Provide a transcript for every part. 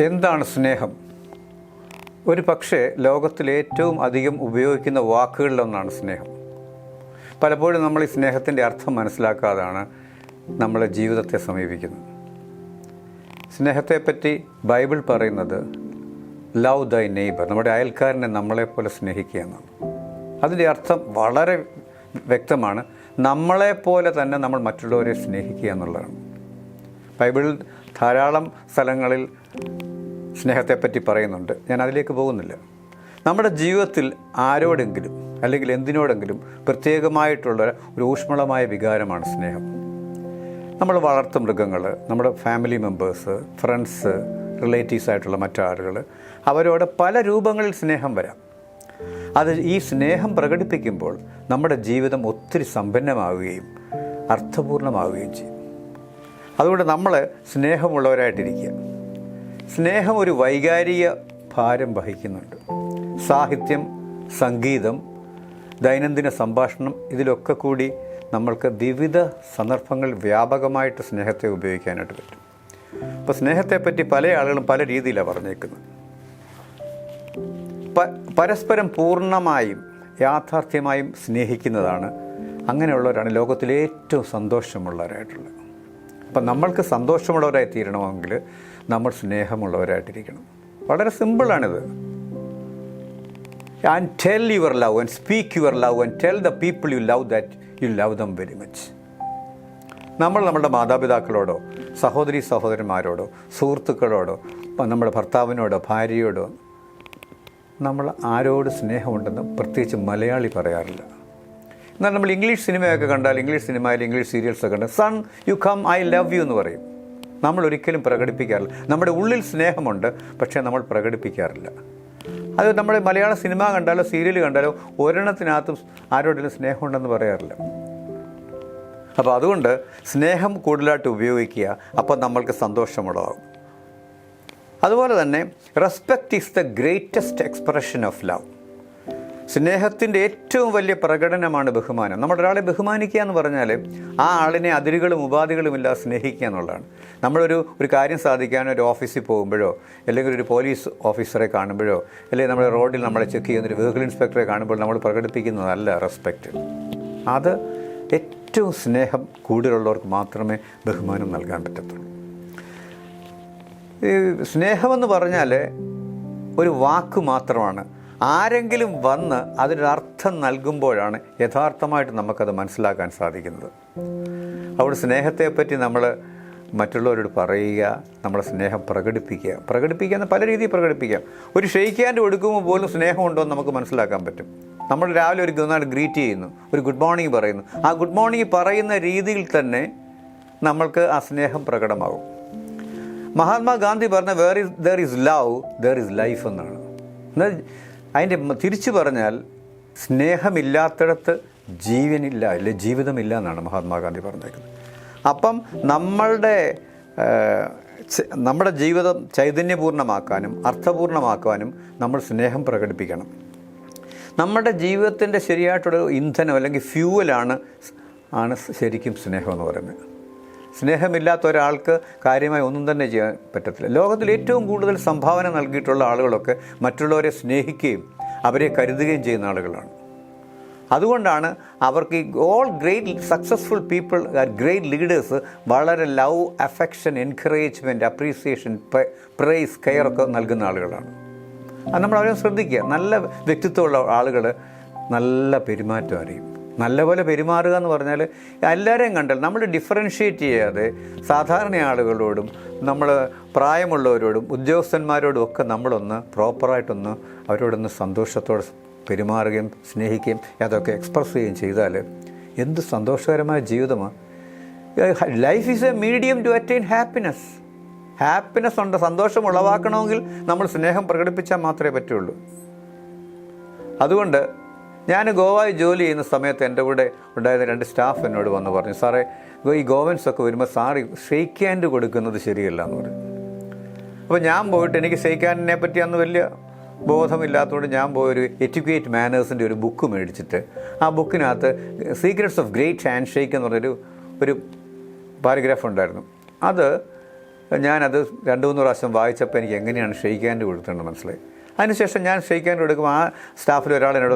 എന്താണ് സ്നേഹം? ഒരു പക്ഷേ ലോകത്തിലെ ഏറ്റവും അധികം ഉപയോഗിക്കുന്ന വാക്കുകളിലൊന്നാണ് സ്നേഹം. പലപ്പോഴും നമ്മൾ ഈ സ്നേഹത്തിൻ്റെ അർത്ഥം മനസ്സിലാക്കാതാണ് നമ്മളെ ജീവിതത്തെ സമീപിക്കുന്നത്. സ്നേഹത്തെപ്പറ്റി ബൈബിൾ പറയുന്നത് ലവ് ദൈ നെയ്ബർ, നമ്മുടെ അയൽക്കാരനെ നമ്മളെപ്പോലെ സ്നേഹിക്കുക എന്നാണ്. അതിൻ്റെ അർത്ഥം വളരെ വ്യക്തമാണ്. നമ്മളെപ്പോലെ തന്നെ നമ്മൾ മറ്റുള്ളവരെ സ്നേഹിക്കുക എന്നുള്ളതാണ്. ബൈബിളിൽ ധാരാളം സ്ഥലങ്ങളിൽ സ്നേഹത്തെപ്പറ്റി പറയുന്നുണ്ട്. ഞാൻ അതിലേക്ക് പോകുന്നില്ല. നമ്മുടെ ജീവിതത്തിൽ ആരോടെങ്കിലും അല്ലെങ്കിൽ എന്തിനോടെങ്കിലും പ്രത്യേകമായിട്ടുള്ള ഒരു ഊഷ്മളമായ വികാരമാണ് സ്നേഹം. നമ്മൾ വളർത്തു മൃഗങ്ങൾ, നമ്മുടെ ഫാമിലി മെമ്പേഴ്സ്, ഫ്രണ്ട്സ്, റിലേറ്റീവ്സ് ആയിട്ടുള്ള മറ്റാളുകൾ, അവരോട് പല രൂപങ്ങളിൽ സ്നേഹം വരാം. ഈ സ്നേഹം പ്രകടിപ്പിക്കുമ്പോൾ നമ്മുടെ ജീവിതം ഒത്തിരി സമ്പന്നമാവുകയും അർത്ഥപൂർണമാവുകയും ചെയ്യും. അതുകൊണ്ട് നമ്മൾ സ്നേഹമുള്ളവരായിട്ടിരിക്കുക. സ്നേഹം ഒരു വൈകാരിക ഭാരം വഹിക്കുന്നുണ്ട്. സാഹിത്യം, സംഗീതം, ദൈനംദിന സംഭാഷണം, ഇതിലൊക്കെ കൂടി നമ്മൾക്ക് വിവിധ സന്ദർഭങ്ങളിൽ വ്യാപകമായിട്ട് സ്നേഹത്തെ ഉപയോഗിക്കാനായിട്ട് പറ്റും. അപ്പോൾ സ്നേഹത്തെപ്പറ്റി പല ആളുകളും പല രീതിയിലാണ് പറഞ്ഞേക്കുന്നത്. പരസ്പരം പൂർണ്ണമായും യാഥാർത്ഥ്യമായും സ്നേഹിക്കുന്നതാണ്, അങ്ങനെയുള്ളവരാണ് ലോകത്തിലെ ഏറ്റവും സന്തോഷമുള്ളവരായിട്ടുള്ളത്. അപ്പം നമ്മൾക്ക് സന്തോഷമുള്ളവരായി തീരണമെങ്കിൽ നമ്മൾ സ്നേഹമുള്ളവരായിട്ടിരിക്കണം. വളരെ സിമ്പിളാണിത്. And tell your love and speak your love and tell the people you love that you love them very much. നമ്മളുടെ മാതാപിതാക്കളോടോ സഹോദരി സഹോദരന്മാരോടോ സുഹൃത്തുക്കളോടോ നമ്മുടെ ഭർത്താവിനോടോ ഭാര്യയോടോ നമ്മൾ ആരോട് സ്നേഹമുണ്ടെന്ന് പ്രത്യേകിച്ച് മലയാളി പറയാറില്ല. എന്നാൽ നമ്മൾ ഇംഗ്ലീഷ് സിനിമയൊക്കെ കണ്ടാൽ, ഇംഗ്ലീഷ് സിനിമയിൽ ഇംഗ്ലീഷ് സീരിയൽസൊക്കെ കണ്ടാൽ son you come I love you എന്ന് പറയും. നമ്മൾ ഒരിക്കലും പ്രകടിപ്പിക്കാറില്ല. നമ്മുടെ ഉള്ളിൽ സ്നേഹമുണ്ട്, പക്ഷേ നമ്മൾ പ്രകടിപ്പിക്കാറില്ല. അത് നമ്മുടെ മലയാള സിനിമ കണ്ടാലോ സീരിയൽ കണ്ടാലോ ഒരെണ്ണത്തിനകത്തും ആരോടെങ്കിലും സ്നേഹമുണ്ടെന്ന് പറയാറില്ല. അപ്പോൾ അതുകൊണ്ട് സ്നേഹം കൂടുതലായിട്ട് ഉപയോഗിക്കുക. അപ്പോൾ നമ്മൾക്ക് സന്തോഷമുള്ളതാകും. അതുപോലെ തന്നെ respect is the greatest expression of love. സ്നേഹത്തിൻ്റെ ഏറ്റവും വലിയ പ്രകടനമാണ് ബഹുമാനം. നമ്മളൊരാളെ ബഹുമാനിക്കുക എന്ന് പറഞ്ഞാൽ ആ ആളിനെ അതിരുകളും ഉപാധികളുമില്ലാതെ സ്നേഹിക്കുക എന്നുള്ളതാണ്. നമ്മളൊരു കാര്യം സാധിക്കാൻ ഒരു ഓഫീസിൽ പോകുമ്പോഴോ അല്ലെങ്കിൽ ഒരു പോലീസ് ഓഫീസറെ കാണുമ്പോഴോ അല്ലെങ്കിൽ നമ്മുടെ റോഡിൽ നമ്മളെ ചെക്ക് ചെയ്യുന്ന ഒരു വെഹിക്കിൾ ഇൻസ്പെക്ടറെ കാണുമ്പോൾ നമ്മൾ പ്രകടിപ്പിക്കുന്നതല്ല റെസ്പെക്റ്റ്. അത് ഏറ്റവും സ്നേഹം കൂടുതലുള്ളവർക്ക് മാത്രമേ ബഹുമാനം നൽകാൻ പറ്റത്തുള്ളൂ. ഈ സ്നേഹമെന്ന് പറഞ്ഞാൽ ഒരു വാക്ക് മാത്രമാണ്. ആരെങ്കിലും വന്ന് അതിനൊരർത്ഥം നൽകുമ്പോഴാണ് യഥാർത്ഥമായിട്ട് നമുക്കത് മനസ്സിലാക്കാൻ സാധിക്കുന്നത്. അവിടെ സ്നേഹത്തെപ്പറ്റി നമ്മൾ മറ്റുള്ളവരോട് പറയുക, നമ്മുടെ സ്നേഹം പ്രകടിപ്പിക്കുക പല രീതിയിൽ പ്രകടിപ്പിക്കാം. ഒരു ഷെയ്ക്ക് ഹാൻഡ് കൊടുക്കുമ്പോൾ പോലും സ്നേഹമുണ്ടോ എന്ന് നമുക്ക് മനസ്സിലാക്കാൻ പറ്റും. നമ്മൾ രാവിലെ ഒരു ഗ്രീറ്റ് ചെയ്യുന്നു, ഒരു ഗുഡ് മോർണിംഗ് പറയുന്നു. ആ ഗുഡ് മോർണിംഗ് പറയുന്ന രീതിയിൽ തന്നെ നമ്മൾക്ക് ആ സ്നേഹം പ്രകടമാകും. മഹാത്മാഗാന്ധി പറഞ്ഞ there is love there is life എന്നാണ്. എന്നാൽ അതിൻ്റെ തിരിച്ചു പറഞ്ഞാൽ സ്നേഹമില്ലാത്തിടത്ത് ജീവനില്ല, അല്ലെ ജീവിതമില്ല എന്നാണ് മഹാത്മാഗാന്ധി പറഞ്ഞേക്കുന്നത്. അപ്പം നമ്മുടെ ജീവിതം ചൈതന്യപൂർണ്ണമാക്കാനും അർത്ഥപൂർണ്ണമാക്കാനും നമ്മൾ സ്നേഹം പ്രകടിപ്പിക്കണം. നമ്മുടെ ജീവിതത്തിൻ്റെ ശരിയായിട്ടുള്ള ഇന്ധനം അല്ലെങ്കിൽ ഫ്യൂവലാണ് ശരിക്കും സ്നേഹം എന്ന് പറയുന്നത്. സ്നേഹമില്ലാത്ത ഒരാൾക്ക് കാര്യമായി ഒന്നും തന്നെ ചെയ്യാൻ പറ്റത്തില്ല. ലോകത്തിൽ ഏറ്റവും കൂടുതൽ സംഭാവന നൽകിയിട്ടുള്ള ആളുകളൊക്കെ മറ്റുള്ളവരെ സ്നേഹിക്കുകയും അവരെ കരുതുകയും ചെയ്യുന്ന ആളുകളാണ്. അതുകൊണ്ടാണ് അവർക്ക് all great successful people great leaders വളരെ love, affection, encouragement, appreciation, praise, care ഒക്കെ നൽകുന്ന ആളുകളാണ്. അത് നമ്മൾ അവരെ ശ്രദ്ധിക്കുക. നല്ല വ്യക്തിത്വമുള്ള ആളുകൾ നല്ല പെരുമാറ്റം അറിയും. നല്ലപോലെ പെരുമാറുക എന്ന് പറഞ്ഞാൽ എല്ലാവരെയും കണ്ടാൽ നമ്മൾ ഡിഫറൻഷ്യേറ്റ് ചെയ്യാതെ സാധാരണ ആളുകളോടും നമ്മൾ പ്രായമുള്ളവരോടും ഉദ്യോഗസ്ഥന്മാരോടും ഒക്കെ നമ്മളൊന്ന് പ്രോപ്പറായിട്ടൊന്ന് അവരോടൊന്ന് സന്തോഷത്തോടെ പെരുമാറുകയും സ്നേഹിക്കുകയും അതൊക്കെ എക്സ്പ്രസ് ചെയ്യുകയും ചെയ്താൽ എന്ത് സന്തോഷകരമായ ജീവിതമാണ്. Life is a medium to attain happiness ഉണ്ട്. സന്തോഷം ഉളവാക്കണമെങ്കിൽ നമ്മൾ സ്നേഹം പ്രകടിപ്പിച്ചാൽ മാത്രമേ പറ്റുള്ളൂ. അതുകൊണ്ട് ഞാൻ ഗോവയിൽ ജോലി ചെയ്യുന്ന സമയത്ത് എൻ്റെ കൂടെ ഉണ്ടായിരുന്ന 2 സ്റ്റാഫ് എന്നോട് വന്ന് പറഞ്ഞു, സാറേ ഈ ഗോവൻസൊക്കെ വരുമ്പോൾ സാറ് ഷെയ്ക്ക് ഹാൻഡ് കൊടുക്കുന്നത് ശരിയല്ല എന്ന് പറഞ്ഞു. അപ്പോൾ ഞാൻ പോയിട്ട് എനിക്ക് ഷെയ്ക്ക് ഹാൻഡിനെ പറ്റി അന്ന് വലിയ ബോധമില്ലാത്തതുകൊണ്ട് ഞാൻ പോയൊരു എറ്റിക്വേറ്റ് മാനേഴ്സിൻ്റെ ഒരു ബുക്ക് മേടിച്ചിട്ട് ആ ബുക്കിനകത്ത് secrets of great hand shake എന്ന് പറഞ്ഞൊരു പാരഗ്രാഫ് ഉണ്ടായിരുന്നു. അത് ഞാനത് 2-3 പ്രാവശ്യം വായിച്ചപ്പോൾ എനിക്ക് എങ്ങനെയാണ് ഷെയ്ക്ക് ഹാൻഡ് കൊടുത്തേണ്ടത് മനസ്സിലായി. അതിനുശേഷം ഞാൻ ഷെയ്ക്ക് ഹാൻഡ് കൊടുക്കുമ്പോൾ ആ സ്റ്റാഫിൽ ഒരാൾ എന്നോട്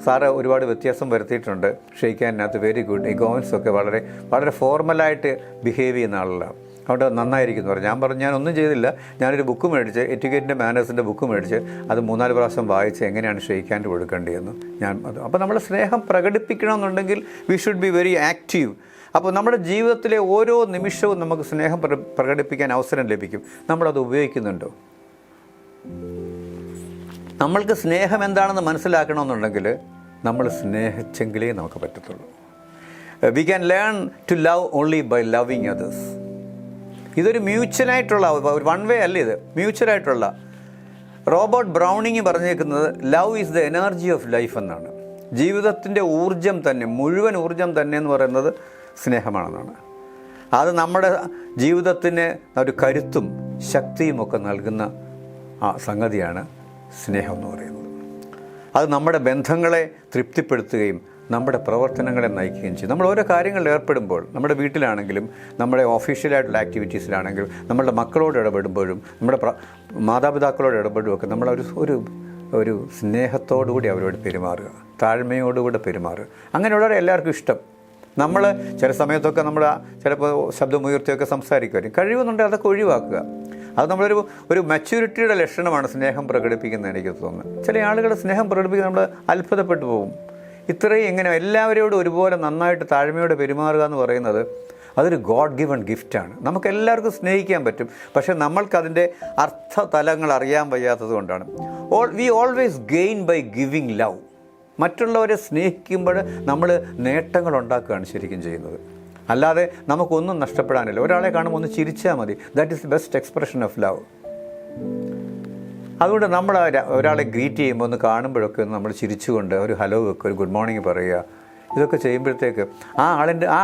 സാറ് ഒരുപാട് വ്യത്യാസം വരുത്തിയിട്ടുണ്ട് ഷെയ്ക്ക് ഹാൻഡിനകത്ത്, വെരി ഗുഡ്, ഈ ഗവൺസൊക്കെ വളരെ വളരെ ഫോർമലായിട്ട് ബിഹേവ് ചെയ്യുന്ന ആളല്ല, അവിടെ നന്നായിരിക്കും എന്ന് പറഞ്ഞു. ഞാൻ പറഞ്ഞു ഞാനൊന്നും ചെയ്തില്ല, ഞാനൊരു ബുക്ക് മേടിച്ച്, എറ്റിക്കറ്റിൻ്റെ മാനേഴ്സിൻ്റെ ബുക്ക് മേടിച്ച് അത് 3-4 പ്രാവശ്യം വായിച്ച് എങ്ങനെയാണ് ഷെയ്ക്ക് ഹാൻഡ് കൊടുക്കേണ്ടതെന്ന് ഞാൻ അപ്പോൾ നമ്മൾ സ്നേഹം പ്രകടിപ്പിക്കണമെന്നുണ്ടെങ്കിൽ we should be very active. അപ്പോൾ നമ്മുടെ ജീവിതത്തിലെ ഓരോ നിമിഷവും നമുക്ക് സ്നേഹം പ്രകടിപ്പിക്കാൻ അവസരം ലഭിക്കും. നമ്മളത് ഉപയോഗിക്കുന്നുണ്ടോ? നമ്മൾക്ക് സ്നേഹം എന്താണെന്ന് മനസ്സിലാക്കണമെന്നുണ്ടെങ്കിൽ നമ്മൾ സ്നേഹിച്ചെങ്കിലേ നമുക്ക് പറ്റത്തുള്ളൂ. We can learn to love only by loving others. ഇതൊരു മ്യൂച്വലായിട്ടുള്ള, ഒരു വൺ വേ അല്ല, ഇത് മ്യൂച്വലായിട്ടുള്ള. റോബർട്ട് ബ്രൗണിങ് പറഞ്ഞേക്കുന്നത് love is the energy of life എന്നാണ്. ജീവിതത്തിൻ്റെ ഊർജം തന്നെ, മുഴുവൻ ഊർജം തന്നെ എന്ന് പറയുന്നത് സ്നേഹമാണെന്നാണ്. അത് നമ്മുടെ ജീവിതത്തിന് ഒരു കരുത്തും ശക്തിയും ഒക്കെ നൽകുന്ന സംഗതിയാണ് സ്നേഹം എന്ന് പറയുന്നത്. അത് നമ്മുടെ ബന്ധങ്ങളെ തൃപ്തിപ്പെടുത്തുകയും നമ്മുടെ പ്രവർത്തനങ്ങളെ നയിക്കുകയും ചെയ്യും. നമ്മൾ ഓരോ കാര്യങ്ങളിൽ ഏർപ്പെടുമ്പോൾ, നമ്മുടെ വീട്ടിലാണെങ്കിലും നമ്മുടെ ഒഫീഷ്യലായിട്ടുള്ള ആക്ടിവിറ്റീസിലാണെങ്കിലും നമ്മളുടെ മക്കളോട് ഇടപെടുമ്പോഴും നമ്മുടെ മാതാപിതാക്കളോട് ഇടപെടുമൊക്കെ നമ്മൾ ഒരു സ്നേഹത്തോടുകൂടി അവരോട് പെരുമാറുക, താഴ്മയോടുകൂടി പെരുമാറുക. അങ്ങനെയുള്ളവരെ എല്ലാവർക്കും ഇഷ്ടം. നമ്മൾ ചില സമയത്തൊക്കെ നമ്മൾ ചിലപ്പോൾ ശബ്ദമുയർത്തിയൊക്കെ സംസാരിക്കുമായിരിക്കും. കഴിയുന്നുണ്ടെങ്കിൽ അതൊക്കെ ഒഴിവാക്കുക. അത് ഒരു മെച്യൂരിറ്റിയുടെ ലക്ഷണമാണ് സ്നേഹം പ്രകടിപ്പിക്കുന്നത് എനിക്ക് തോന്നുന്നത്. ചില ആളുകൾ സ്നേഹം പ്രകടിപ്പിക്കുന്ന നമ്മൾ അത്ഭുതപ്പെട്ടു പോകും. ഇത്രയും എങ്ങനെ എല്ലാവരോടും ഒരുപോലെ നന്നായിട്ട് താഴ്മയോടെ പെരുമാറുക എന്ന് പറയുന്നത് അതൊരു ഗോഡ് ഗിവൺ ഗിഫ്റ്റാണ്. നമുക്ക് എല്ലാവർക്കും സ്നേഹിക്കാൻ പറ്റും, പക്ഷേ നമ്മൾക്കതിൻ്റെ അർത്ഥതലങ്ങൾ അറിയാൻ വയ്യാത്തത് കൊണ്ടാണ്. We always gain by giving love. മറ്റുള്ളവരെ സ്നേഹിക്കുമ്പോൾ നമ്മൾ നേട്ടങ്ങൾ ഉണ്ടാക്കുകയാണ് ശരിക്കും ചെയ്യുന്നത്, അല്ലാതെ നമുക്കൊന്നും നഷ്ടപ്പെടാനില്ല. ഒരാളെ കാണുമ്പോൾ ഒന്ന് ചിരിച്ചാൽ മതി. That is the best expression of love. അതുകൊണ്ട് നമ്മൾ ഒരാളെ ഗ്രീറ്റ് ചെയ്യുമ്പോൾ ഒന്ന് കാണുമ്പോഴൊക്കെ ഒന്ന് നമ്മൾ ചിരിച്ചുകൊണ്ട് ഒരു ഹലോ വെക്കുക, ഒരു ഗുഡ് മോർണിംഗ് പറയുക. ഇതൊക്കെ ചെയ്യുമ്പോഴത്തേക്ക് ആ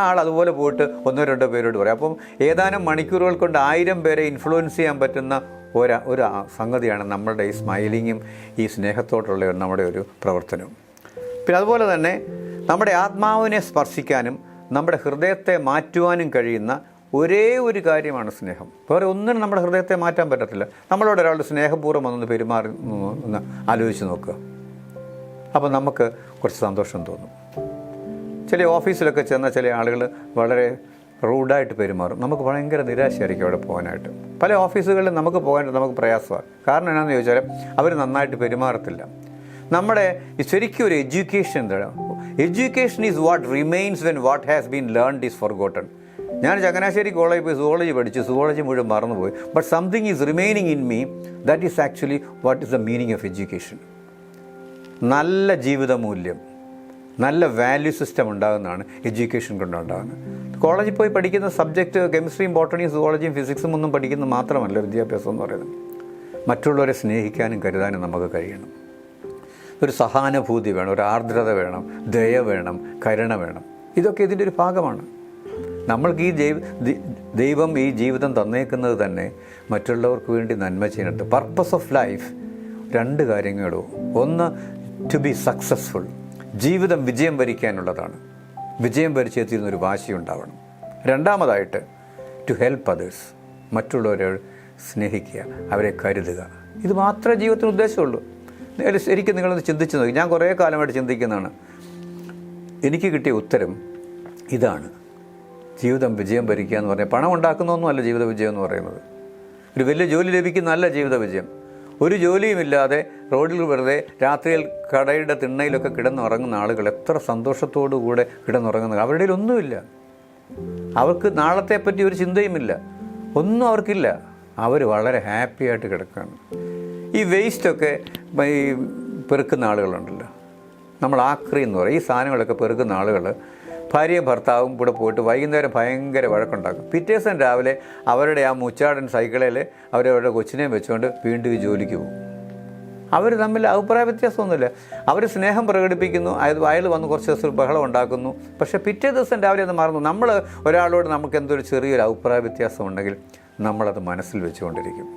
ആൾ അതുപോലെ പോയിട്ട് 1-2 പേരോട് പറയും. അപ്പം ഏതാനും മണിക്കൂറുകൾ കൊണ്ട് 1000 പേരെ ഇൻഫ്ലുവൻസ് ചെയ്യാൻ പറ്റുന്ന ഒരു സംഗതിയാണ് നമ്മളുടെ ഈ സ്മൈലിങ്ങും ഈ സ്നേഹത്തോടുള്ള നമ്മുടെ ഒരു പ്രവർത്തനവും. പിന്നെ അതുപോലെ തന്നെ നമ്മുടെ ആത്മാവിനെ സ്പർശിക്കാനും നമ്മുടെ ഹൃദയത്തെ മാറ്റുവാനും കഴിയുന്ന ഒരേ ഒരു കാര്യമാണ് സ്നേഹം. വേറെ ഒന്നിനും നമ്മുടെ ഹൃദയത്തെ മാറ്റാൻ പറ്റത്തില്ല. നമ്മളോട് ഒരാളുടെ സ്നേഹപൂർവ്വം ഒന്ന് പെരുമാറി ഒന്ന് ആലോചിച്ച് നോക്കുക. അപ്പോൾ നമുക്ക് കുറച്ച് സന്തോഷം തോന്നും. ചില ഓഫീസിലൊക്കെ ചെന്ന ചില ആളുകൾ വളരെ റൂഡായിട്ട് പെരുമാറും. നമുക്ക് ഭയങ്കര നിരാശയായിരിക്കും അവിടെ പോകാനായിട്ട്. പല ഓഫീസുകളിലും നമുക്ക് പോകാനായിട്ട് നമുക്ക് പ്രയാസമാണ്. കാരണം എന്നാന്ന് ചോദിച്ചാൽ അവർ നന്നായിട്ട് പെരുമാറത്തില്ല. നമ്മുടെ ശരിക്കും ഒരു എഡ്യൂക്കേഷൻ എന്താണ്? Education is what remains when what has been learned is forgotten. ഞാൻ ചങ്ങനാശ്ശേരി കോളേജിൽ പോയി സുവോളജി പഠിച്ചു, സുവോളജി മുഴുവൻ മറന്നുപോയി. But something is remaining in me. That is actually what is the meaning of education. നല്ല ജീവിത മൂല്യം, നല്ല വാല്യൂ സിസ്റ്റം ഉണ്ടാകുന്നതാണ് എഡ്യൂക്കേഷൻ കൊണ്ടുണ്ടാകുന്നത്. കോളേജിൽ പോയി പഠിക്കുന്ന സബ്ജക്റ്റ് കെമിസ്ട്രിയും ബോട്ടണിയും സുവോളജിയും ഫിസിക്സും ഒന്നും പഠിക്കുന്നത് മാത്രമല്ല വിദ്യാഭ്യാസം എന്ന് പറയുന്നത്. മറ്റുള്ളവരെ സ്നേഹിക്കാനും കരുതാനും നമുക്ക് കഴിയണം. ഒരു സഹാനുഭൂതി വേണം, ഒരു ആർദ്രത വേണം, ദയ വേണം, കരുണ വേണം. ഇതൊക്കെ ഇതിൻ്റെ ഒരു ഭാഗമാണ്. നമ്മൾക്ക് ഈ ദൈവം ഈ ജീവിതം തന്നേക്കുന്നത് തന്നെ മറ്റുള്ളവർക്ക് വേണ്ടി നന്മ ചെയ്യാനുണ്ട്. പർപ്പസ് ഓഫ് ലൈഫ് 2 കാര്യങ്ങളോ. ഒന്ന്, ടു ബി സക്സസ്ഫുൾ. ജീവിതം വിജയം വരിക്കാനുള്ളതാണ്. വിജയം വരിച്ചെത്തിയിരുന്നൊരു വാശിയുണ്ടാവണം. രണ്ടാമതായിട്ട്, ടു ഹെൽപ്പ് അതേഴ്സ്. മറ്റുള്ളവരെ സ്നേഹിക്കുക, അവരെ കരുതുക. ഇത് മാത്രമേ ജീവിതത്തിന് ഉദ്ദേശമുള്ളൂ. ശരിക്കും നിങ്ങളൊന്ന് ചിന്തിച്ച് നോക്കി. ഞാൻ കുറേ കാലമായിട്ട് ചിന്തിക്കുന്നതാണ്. എനിക്ക് കിട്ടിയ ഉത്തരം ഇതാണ്. ജീവിതം വിജയം ഭരിക്കുക എന്ന് പറഞ്ഞാൽ പണം ഉണ്ടാക്കുന്നതൊന്നുമല്ല ജീവിത വിജയം എന്ന് പറയുന്നത്. ഒരു വലിയ ജോലി ലഭിക്കുന്നതല്ല ജീവിത വിജയം. ഒരു ജോലിയുമില്ലാതെ റോഡിൽ വെറുതെ രാത്രിയിൽ കടയുടെ തിണ്ണയിലൊക്കെ കിടന്നുറങ്ങുന്ന ആളുകൾ എത്ര സന്തോഷത്തോടു കൂടെ കിടന്നുറങ്ങുന്നത്. അവരുടെ ഒന്നുമില്ല. അവർക്ക് നാളത്തെപ്പറ്റി ഒരു ചിന്തയുമില്ല, ഒന്നും അവർക്കില്ല. അവർ വളരെ ഹാപ്പിയായിട്ട് കിടക്കുകയാണ്. ഈ വേസ്റ്റൊക്കെ ഈ പെറുക്കുന്ന ആളുകളുണ്ടല്ലോ, നമ്മൾ ആക്രി എന്ന് പറയും. ഈ സാധനങ്ങളൊക്കെ പെറുക്കുന്ന ആളുകൾ ഭാര്യയും ഭർത്താവും കൂടെ പോയിട്ട് വൈകുന്നേരം ഭയങ്കര വഴക്കുണ്ടാക്കും. പിറ്റേ ദിവസം രാവിലെ അവരുടെ ആ മുച്ചാടൻ സൈക്കിളിൽ അവരവരുടെ കൊച്ചിനെയും വെച്ചുകൊണ്ട് വീണ്ടും ഈ ജോലിക്ക് പോകും. അവർ തമ്മിൽ അഭിപ്രായ വ്യത്യാസമൊന്നുമില്ല. അവർ സ്നേഹം പ്രകടിപ്പിക്കുന്നു, അയാൾ വന്ന് കുറച്ച് ദിവസം ബഹളം ഉണ്ടാക്കുന്നു. പക്ഷേ പിറ്റേ ദിവസം രാവിലെ അത് മറന്നു. നമ്മൾ ഒരാളോട് നമുക്ക് എന്തൊരു ചെറിയൊരു അഭിപ്രായ വ്യത്യാസം ഉണ്ടെങ്കിൽ നമ്മളത് മനസ്സിൽ വെച്ചുകൊണ്ടിരിക്കും.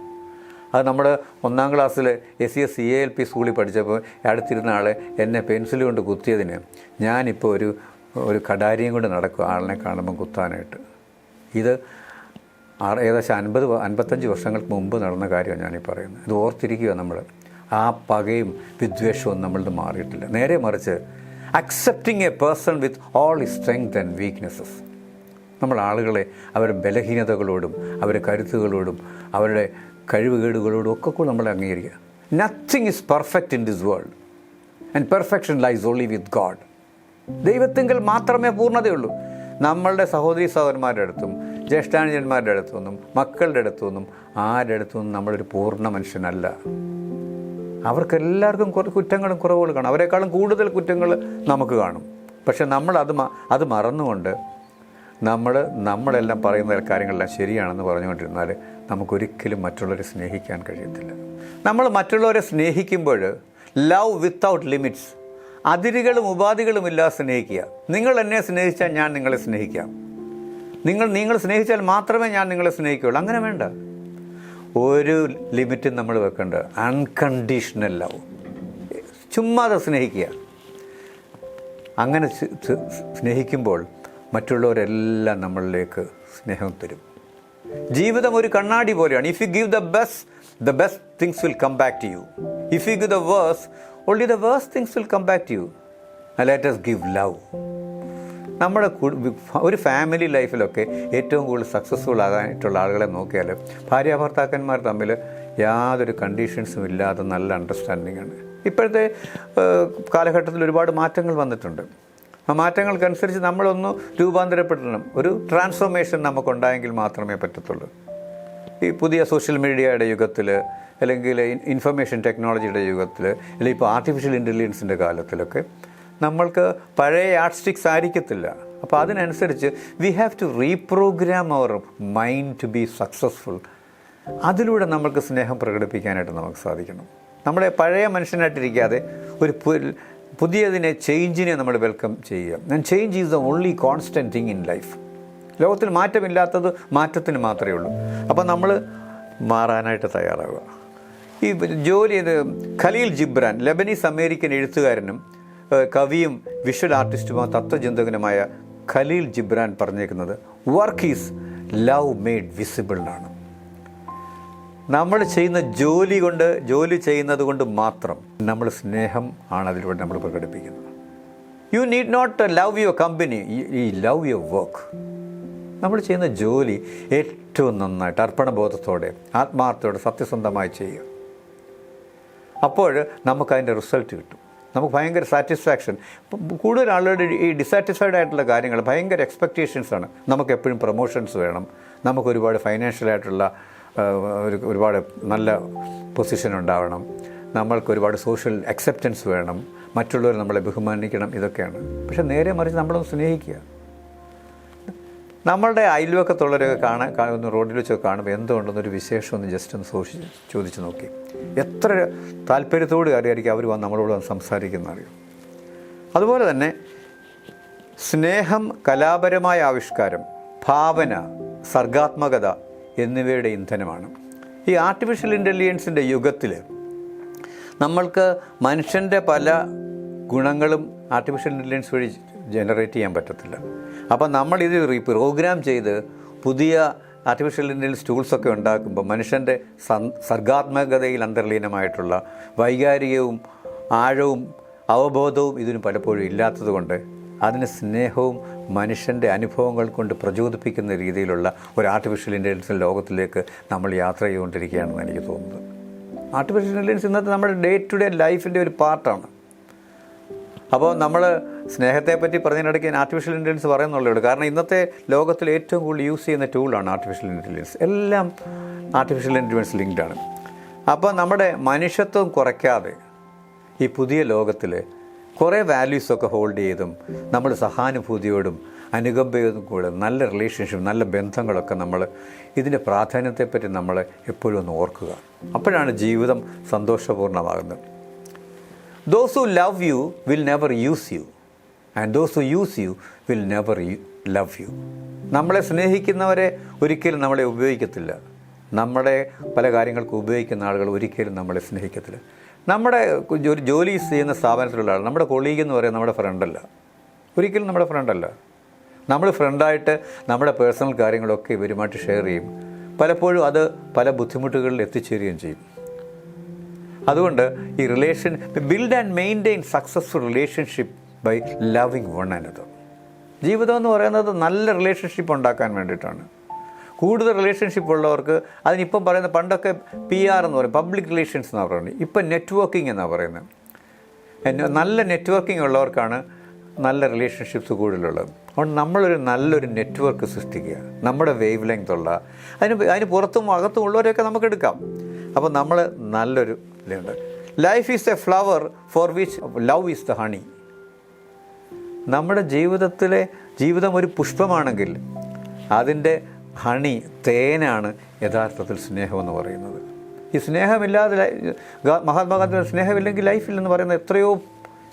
അത് നമ്മൾ 1ാം ക്ലാസ്സിൽ SES CALP സ്കൂളിൽ പഠിച്ചപ്പോൾ അടുത്തിരുന്ന ആൾ എന്നെ പെൻസിൽ കൊണ്ട് കുത്തിയതിന് ഞാനിപ്പോൾ ഒരു കടാരിയും കൊണ്ട് നടക്കും ആളിനെ കാണുമ്പോൾ കുത്താനായിട്ട്. ഇത് ഏകദേശം 55 വർഷങ്ങൾക്ക് മുമ്പ് നടന്ന കാര്യമാണ് ഞാനീ പറയുന്നത്. ഇത് ഓർത്തിരിക്കുക നമ്മൾ. ആ പകയും വിദ്വേഷവും നമ്മളിത് മാറിയിട്ടില്ല. നേരെ മറിച്ച് accepting A person with all his strength and weaknesses. നമ്മൾ ആളുകളെ അവരുടെ ബലഹീനതകളോടും അവരുടെ കരുത്തുകളോടും അവരുടെ കഴിവുകേടുകളോടും ഒക്കെ കൂടെ നമ്മൾ അംഗീകരിക്കുക. Nothing is perfect in this world and perfection lies only with God. ദൈവത്തിങ്കൽ മാത്രമേ പൂർണ്ണതയുള്ളൂ. നമ്മളുടെ സഹോദരി സഹോദരന്മാരുടെ അടുത്തും ജ്യേഷ്ഠാനുജന്മാരുടെ അടുത്തൊന്നും മക്കളുടെ അടുത്തൊന്നും ആരുടെ അടുത്തൊന്നും നമ്മളൊരു പൂർണ്ണ മനുഷ്യനല്ല. അവർക്കെല്ലാവർക്കും കുറേ കുറ്റങ്ങളും കുറവുകളും കാണും. അവരെക്കാളും കൂടുതൽ കുറ്റങ്ങൾ നമുക്ക് കാണും. പക്ഷെ നമ്മൾ അത് മറന്നുകൊണ്ട് നമ്മളെല്ലാം പറയുന്ന കാര്യങ്ങളെല്ലാം ശരിയാണെന്ന് പറഞ്ഞുകൊണ്ടിരുന്നാൽ നമുക്കൊരിക്കലും മറ്റുള്ളവരെ സ്നേഹിക്കാൻ കഴിയത്തില്ല. നമ്മൾ മറ്റുള്ളവരെ സ്നേഹിക്കുമ്പോൾ ലവ് വിത്തൗട്ട് ലിമിറ്റ്സ്, അതിരുകളും ഉപാധികളും ഇല്ലാതെ സ്നേഹിക്കുക. നിങ്ങൾ എന്നെ സ്നേഹിച്ചാൽ ഞാൻ നിങ്ങളെ സ്നേഹിക്കാം, നിങ്ങൾ സ്നേഹിച്ചാൽ മാത്രമേ ഞാൻ നിങ്ങളെ സ്നേഹിക്കുകയുള്ളൂ. അങ്ങനെ വേണ്ട. ഒരു ലിമിറ്റും നമ്മൾ വെക്കേണ്ട. അൺകണ്ടീഷണൽ ലവ്, ചുമ്മാതെ സ്നേഹിക്കുക. അങ്ങനെ സ്നേഹിക്കുമ്പോൾ മറ്റുള്ളവരെല്ലാം നമ്മളിലേക്ക് സ്നേഹം തരും. ജീവിതം ഒരു കണ്ണാടി പോലെയാണ്. If you give the best things will come back to you. If you give the worse, only the worst things will come back to you. And let us give love. നമ്മുടെ ഒരു ഫാമിലി ലൈഫിലൊക്കെ ഏറ്റവും കൂടുതൽ successful ആകാനായിട്ടുള്ള ആളുകളെ നോക്കിയാൽ ഭാര്യാഭർത്താക്കന്മാർ തമ്മിൽ യാതൊരു കണ്ടീഷൻസും ഇല്ലാതെ നല്ല അണ്ടർസ്റ്റാൻഡിംഗ് ആണ്. ഇപ്പോഴത്തെ കാലഘട്ടത്തിൽ ഒരുപാട് മാറ്റങ്ങൾ വന്നിട്ടുണ്ട്. ആ മാറ്റങ്ങൾക്കനുസരിച്ച് നമ്മളൊന്ന് രൂപാന്തരപ്പെടണം. ഒരു ട്രാൻസ്ഫോർമേഷൻ നമുക്കുണ്ടായെങ്കിൽ മാത്രമേ പറ്റത്തുള്ളൂ. ഈ പുതിയ സോഷ്യൽ മീഡിയയുടെ യുഗത്തിൽ, അല്ലെങ്കിൽ ഇൻഫർമേഷൻ ടെക്നോളജിയുടെ യുഗത്തിൽ, അല്ലെങ്കിൽ ഇപ്പോൾ ആർട്ടിഫിഷ്യൽ ഇൻ്റലിജൻസിൻ്റെ കാലത്തിലൊക്കെ നമ്മൾക്ക് പഴയ ആർട്ട് സ്റ്റിക്സ് ആയിരിക്കത്തില്ല. അപ്പോൾ അതിനനുസരിച്ച് we have to reprogram our mind to be successful. അതിലൂടെ നമ്മൾക്ക് സ്നേഹം പ്രകടിപ്പിക്കാനായിട്ട് നമുക്ക് സാധിക്കണം. നമ്മളെ പഴയ മനുഷ്യനായിട്ടിരിക്കാതെ ഒരു പുതിയതിനെ, ചേഞ്ചിനെ നമ്മൾ വെൽക്കം ചെയ്യുക. And change is the only constant thing in life. ലോകത്തിൽ മാറ്റമില്ലാത്തത് മാറ്റത്തിന് മാത്രമേ ഉള്ളൂ. അപ്പോൾ നമ്മൾ മാറാനായിട്ട് തയ്യാറാവുക. ഈ ജോലി ഖലീൽ ജിബ്രാൻ, ലെബനീസ് അമേരിക്കൻ എഴുത്തുകാരനും കവിയും വിഷ്വൽ ആർട്ടിസ്റ്റുമായ തത്വചിന്തകനുമായ ഖലീൽ ജിബ്രാൻ പറഞ്ഞേക്കുന്നത് work is love made visible എന്നാണ്. നമ്മൾ ചെയ്യുന്ന ജോലി ചെയ്യുന്നത് കൊണ്ട് മാത്രം നമ്മൾ സ്നേഹം ആണ് അതിലൂടെ നമ്മൾ പ്രകടിപ്പിക്കുന്നത്. You need not love your company, you love your work. നമ്മൾ ചെയ്യുന്ന ജോലി ഏറ്റവും നന്നായിട്ട് അർപ്പണബോധത്തോടെ, ആത്മാർത്ഥത്തോടെ, സത്യസന്ധമായി ചെയ്യുക. അപ്പോൾ നമുക്കതിൻ്റെ റിസൾട്ട് കിട്ടും. നമുക്ക് ഭയങ്കര സാറ്റിസ്ഫാക്ഷൻ. കൂടുതൽ ആളുകളുടെ ഈ ഡിസാറ്റിസ്ഫൈഡ് ആയിട്ടുള്ള കാര്യങ്ങൾ ഭയങ്കര എക്സ്പെക്റ്റേഷൻസാണ്. നമുക്ക് എപ്പോഴും പ്രൊമോഷൻസ് വേണം, നമുക്കൊരുപാട് ഫൈനാൻഷ്യലായിട്ടുള്ള ഒരുപാട് നല്ല പൊസിഷൻ ഉണ്ടാവണം, നമ്മൾക്ക് ഒരുപാട് സോഷ്യൽ അക്സെപ്റ്റൻസ് വേണം, മറ്റുള്ളവർ നമ്മളെ ബഹുമാനിക്കണം, ഇതൊക്കെയാണ്. പക്ഷെ നേരെ മറിച്ച് നമ്മളൊന്ന് സ്നേഹിക്കുക. നമ്മളുടെ അയൽവക്കത്തുള്ളവരൊക്കെ റോഡിൽ വെച്ചൊക്കെ കാണുമ്പോൾ എന്തുകൊണ്ടെന്നൊരു വിശേഷം ഒന്ന് ജസ്റ്റ് ഒന്ന് ചോദിച്ച് നോക്കി. എത്ര താല്പര്യത്തോട് അറിയായിരിക്കും അവർ നമ്മളോട് സംസാരിക്കുന്നറിയും. അതുപോലെ തന്നെ സ്നേഹം കലാപരമായ ആവിഷ്കാരം, ഭാവന, സർഗാത്മകത എന്നിവയുടെ ഇന്ധനമാണ്. ഈ ആർട്ടിഫിഷ്യൽ ഇൻ്റലിജൻസിൻ്റെ യുഗത്തിൽ നമ്മൾക്ക് മനുഷ്യൻ്റെ പല ഗുണങ്ങളും ആർട്ടിഫിഷ്യൽ ഇൻ്റലിജൻസ് വഴി ജനറേറ്റ് ചെയ്യാൻ പറ്റത്തില്ല. അപ്പം നമ്മളിത് റീപ്രോഗ്രാം ചെയ്ത് പുതിയ ആർട്ടിഫിഷ്യൽ ഇൻ്റലിജൻസ് ടൂൾസൊക്കെ ഉണ്ടാക്കുമ്പോൾ മനുഷ്യൻ്റെ സർഗാത്മകതയിൽ അന്തർലീനമായിട്ടുള്ള വൈകാരികവും ആഴവും അവബോധവും ഇതിന് പലപ്പോഴും ഇല്ലാത്തതുകൊണ്ട് അതിന് സ്നേഹവും മനുഷ്യൻ്റെ അനുഭവങ്ങൾ കൊണ്ട് പ്രചോദിപ്പിക്കുന്ന രീതിയിലുള്ള ഒരു ആർട്ടിഫിഷ്യൽ ഇൻ്റലിജൻസ് ലോകത്തിലേക്ക് നമ്മൾ യാത്ര ചെയ്തുകൊണ്ടിരിക്കുകയാണെന്ന് എനിക്ക് തോന്നുന്നത്. ആർട്ടിഫിഷ്യൽ ഇൻ്റലിജൻസ് ഇന്നത്തെ നമ്മുടെ ഡേ ടു ഡേ ലൈഫിൻ്റെ ഒരു പാർട്ടാണ്. അപ്പോൾ നമ്മൾ സ്നേഹത്തെപ്പറ്റി പറഞ്ഞതിനിടയ്ക്ക് ആർട്ടിഫിഷ്യൽ ഇൻ്റലിജൻസ് പറയുന്നുള്ളൂ. കാരണം ഇന്നത്തെ ലോകത്തിൽ ഏറ്റവും കൂടുതൽ യൂസ് ചെയ്യുന്ന ടൂളാണ് ആർട്ടിഫിഷ്യൽ ഇൻ്റലിജൻസ്. എല്ലാം ആർട്ടിഫിഷ്യൽ ഇൻ്റലിജൻസ് ലിങ്ക്ഡാണ്. അപ്പോൾ നമ്മുടെ മനുഷ്യത്വം കുറയ്ക്കാതെ ഈ പുതിയ ലോകത്തിൽ കുറേ വാല്യൂസൊക്കെ ഹോൾഡ് ചെയ്തും നമ്മൾ സഹാനുഭൂതിയോടും അനുകമ്പയോടും കൂടെ നല്ല റിലേഷൻഷിപ്പ്, നല്ല ബന്ധങ്ങളൊക്കെ നമ്മൾ ഇതിൻ്റെ പ്രാധാന്യത്തെപ്പറ്റി നമ്മൾ എപ്പോഴും ഒന്ന് ഓർക്കുക. അപ്പോഴാണ് ജീവിതം സന്തോഷപൂർണ്ണമാകുന്നത്. Those who love you will never use you, and those who use you will never love you. നമ്മളെ സ്നേഹിക്കുന്നവരെ ഒരിക്കലും നമ്മളെ ഉപയോഗിക്കത്തില്ല. നമ്മുടെ പല കാര്യങ്ങൾക്ക് ഉപയോഗിക്കുന്ന ആളുകൾ ഒരിക്കലും നമ്മളെ സ്നേഹിക്കത്തില്ല. നമ്മുടെ ഒരു ജോലി ചെയ്യുന്ന സ്ഥാപനത്തിലുള്ള ആൾ, നമ്മുടെ കൊളീഗ് എന്ന് പറയുന്നത് നമ്മുടെ ഫ്രണ്ടല്ല, ഒരിക്കലും നമ്മുടെ ഫ്രണ്ടല്ല. നമ്മൾ ഫ്രണ്ടായിട്ട് നമ്മുടെ പേഴ്സണൽ കാര്യങ്ങളൊക്കെ ഇവരുമായിട്ട് ഷെയർ ചെയ്യും. പലപ്പോഴും അത് പല ബുദ്ധിമുട്ടുകളിൽ എത്തിച്ചേരുകയും ചെയ്യും. അതുകൊണ്ട് ഈ build and maintain successful relationship by loving one another. ജീവിതം എന്ന് പറയുന്നത് നല്ല റിലേഷൻഷിപ്പ് ഉണ്ടാക്കാൻ വേണ്ടിയിട്ടാണ്. കൂടുതൽ റിലേഷൻഷിപ്പ് ഉള്ളവർക്ക് അതിനിപ്പം പറയുന്ന, പണ്ടൊക്കെ PR എന്ന് പറയും, പബ്ലിക് റിലേഷൻസ് എന്നാണ് പറയുന്നത്. ഇപ്പം നെറ്റ്വർക്കിംഗ് എന്നാണ് പറയുന്നത്. നല്ല നെറ്റ്വർക്കിംഗ് ഉള്ളവർക്കാണ് നല്ല റിലേഷൻഷിപ്സ് കൂടുതലുള്ളത്. അതുകൊണ്ട് നമ്മളൊരു നല്ലൊരു നെറ്റ്വർക്ക് സൃഷ്ടിക്കുക, നമ്മുടെ വേവ് ലെങ്ത് ഉള്ള, അതിന് പുറത്തും അകത്തും ഉള്ളവരെയൊക്കെ നമുക്ക് എടുക്കാം. അപ്പോൾ നമ്മൾ നല്ലൊരു ഇതുണ്ട്. Life is a flower for which love is the honey. നമ്മുടെ ജീവിതം ഒരു പുഷ്പമാണെങ്കിൽ അതിൻ്റെ ഹണി, തേനാണ് യഥാർത്ഥത്തിൽ സ്നേഹമെന്ന് പറയുന്നത്. ഈ സ്നേഹമില്ലാതെ മഹാത്മാഗാന്ധി സ്നേഹമില്ലെങ്കിൽ ലൈഫില്ലെന്ന് പറയുന്നത് എത്രയോ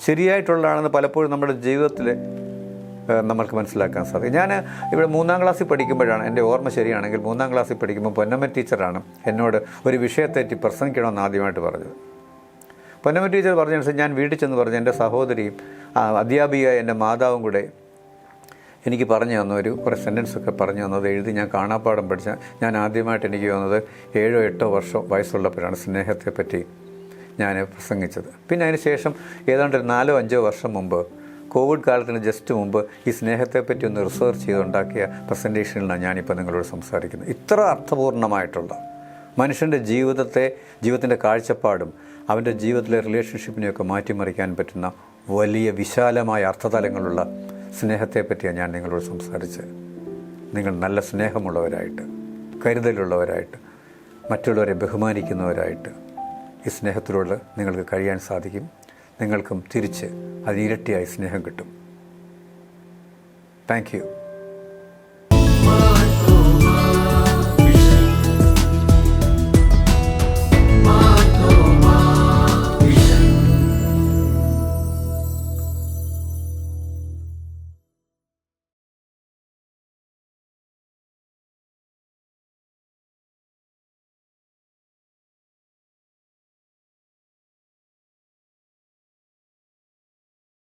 ശരിയായിട്ടുള്ളതാണെന്ന് പലപ്പോഴും നമ്മുടെ ജീവിതത്തിൽ നമ്മൾക്ക് മനസ്സിലാക്കാൻ സാധിക്കും. ഞാൻ ഇവിടെ 3ാം ക്ലാസ്സിൽ പഠിക്കുമ്പോഴാണ്, എൻ്റെ ഓർമ്മ ശരിയാണെങ്കിൽ 3ാം ക്ലാസ്സിൽ പഠിക്കുമ്പോൾ പൊന്നമ്മ ടീച്ചറാണ് എന്നോട് ഒരു വിഷയത്തെറ്റി പ്രസംഗിക്കണമെന്ന് ആദ്യമായിട്ട് പറഞ്ഞത്. പൊന്നമ്മ ടീച്ചർ പറഞ്ഞനുസരിച്ച് ഞാൻ വീട്ടിൽ ചെന്ന് പറഞ്ഞ് എൻ്റെ സഹോദരിയും അധ്യാപിക എൻ്റെ മാതാവും കൂടെ എനിക്ക് പറഞ്ഞു തന്നു, കുറേ സെൻറ്റൻസൊക്കെ പറഞ്ഞു തന്നത് എഴുതി ഞാൻ കാണാപ്പാടം പഠിച്ച. ഞാൻ ആദ്യമായിട്ട് എനിക്ക് തോന്നുന്നത് 7 or 8 വർഷം വയസ്സുള്ളപ്പോഴാണ് സ്നേഹത്തെപ്പറ്റി ഞാൻ പ്രസംഗിച്ചത്. പിന്നെ അതിന് ശേഷം ഏതാണ്ട് 4 or 5 വർഷം മുമ്പ്, കോവിഡ് കാലത്തിന് ജസ്റ്റ് മുമ്പ്, ഈ സ്നേഹത്തെപ്പറ്റി ഒന്ന് റിസർച്ച് ചെയ്തുണ്ടാക്കിയ പ്രസൻറ്റേഷനിലാണ് ഞാനിപ്പോൾ നിങ്ങളോട് സംസാരിക്കുന്നത്. ഇത്ര അർത്ഥപൂർണ്ണമായിട്ടുള്ള മനുഷ്യൻ്റെ ജീവിതത്തിൻ്റെ കാഴ്ചപ്പാടും അവൻ്റെ ജീവിതത്തിലെ റിലേഷൻഷിപ്പിനെയൊക്കെ മാറ്റിമറിക്കാൻ പറ്റുന്ന വലിയ വിശാലമായ അർത്ഥതലങ്ങളുള്ള സ്നേഹത്തെപ്പറ്റിയാണ് ഞാൻ നിങ്ങളോട് സംസാരിച്ചത്. നിങ്ങൾ നല്ല സ്നേഹമുള്ളവരായിട്ട്, കരുതലുള്ളവരായിട്ട്, മറ്റുള്ളവരെ ബഹുമാനിക്കുന്നവരായിട്ട് ഈ സ്നേഹത്തിലൂടെ നിങ്ങൾക്ക് കഴിയാൻ സാധിക്കും. നിങ്ങൾക്കും തിരിച്ച് അതിരട്ടിയായി സ്നേഹം കിട്ടും. Thank you.